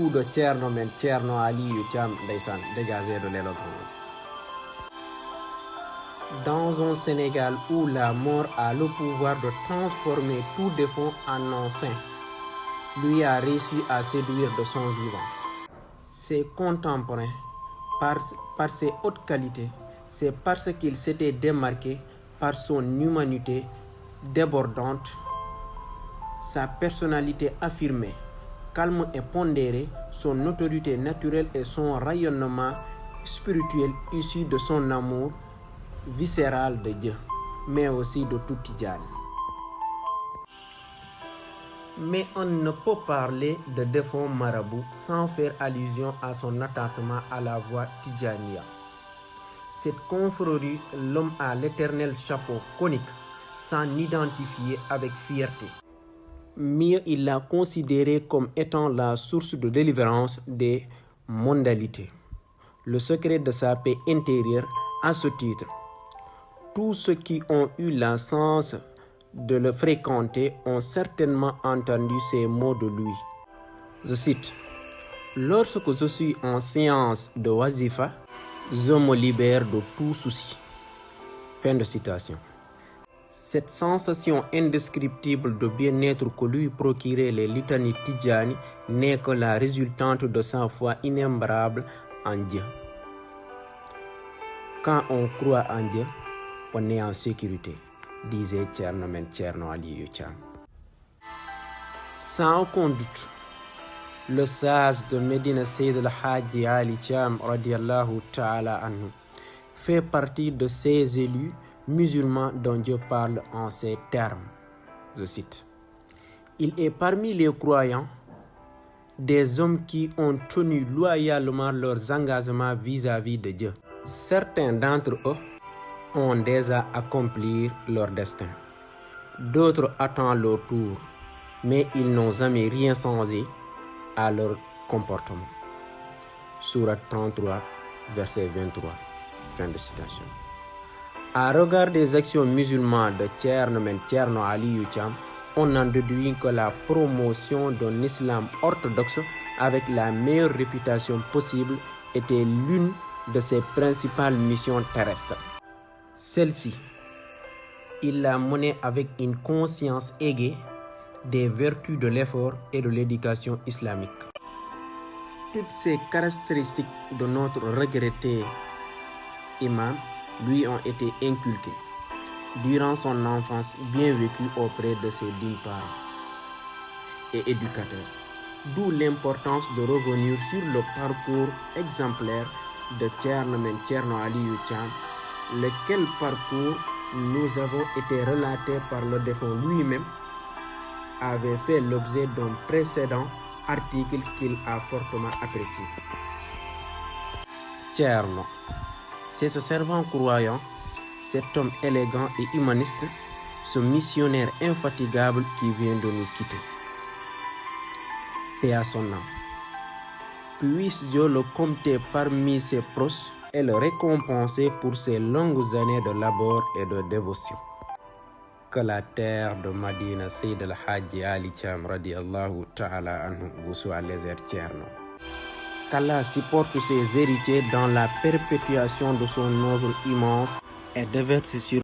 tout de Thierno men Thierno Aliou Thiam ndeysaan dégagé de l'éloquence. Dans un Sénégal où la mort a le pouvoir de transformer tout défaut en un saint, lui a réussi à séduire de son vivant. Ses contemporains, par ses hautes qualités, c'est parce qu'il s'était démarqué par son humanité débordante, sa personnalité affirmée, calme et pondérée, son autorité naturelle et son rayonnement spirituel issu de son amour viscéral de Dieu, mais aussi de tout Tidjane. Mais on ne peut parler de défunt marabout sans faire allusion à son attachement à la voie Tidjania. Cette confrérie, l'homme à l'éternel chapeau conique, s'en identifiait avec fierté. Mieux, il l'a considéré comme étant la source de délivrance des mondalités, le secret de sa paix intérieure. À ce titre, tous ceux qui ont eu la chance de le fréquenter ont certainement entendu ces mots de lui. Je cite: « Lorsque je suis en séance de wazifa, je me libère de tout souci. » Fin de citation. Cette sensation indescriptible de bien-être que lui procuraient les litanies Tidjani n'est que la résultante de sa foi inébranlable en Dieu. Quand on croit en Dieu, on est en sécurité, disait Thierno men Thierno Aliou Thiam. Sans aucun doute, le sage de Médina Seydi El Hadji Ali Thiam radiallahu ta'ala anhu fait partie de ces élus musulmans dont Dieu parle en ces termes. Je cite: « Il est parmi les croyants des hommes qui ont tenu loyalement leurs engagements vis-à-vis de Dieu. Certains d'entre eux ont déjà accompli leur destin. D'autres attendent leur tour, mais ils n'ont jamais rien changé à leur comportement. » Sourate 33, verset 23. Fin de citation. À regard des actions musulmanes de Thierno men Thierno Aliou Thiam, on en déduit que la promotion d'un islam orthodoxe avec la meilleure réputation possible était l'une de ses principales missions terrestres. Celle-ci, il l'a menée avec une conscience aiguë des vertus de l'effort et de l'éducation islamique. Toutes ces caractéristiques de notre regretté imam lui ont été inculquées durant son enfance bien vécue auprès de ses dignes parents et éducateurs. D'où l'importance de revenir sur le parcours exemplaire de Thierno men Thierno Aliou Thiam, lequel parcours, nous avons été relaté par le défunt lui-même, avait fait l'objet d'un précédent article qu'il a fortement apprécié. Thierno, c'est ce servant croyant, cet homme élégant et humaniste, ce missionnaire infatigable qui vient de nous quitter. Paix à son âme. Puisse Dieu le compter parmi ses proches et le récompenser pour ses longues années de labeur et de dévotion. Que la terre de Médina Seydi El Hadji Ali Thiam radiallahu ta'ala anhu vous soit légère, Thierno. Qu'Allah supporte ses héritiers dans la perpétuation de son œuvre immense et déverse sur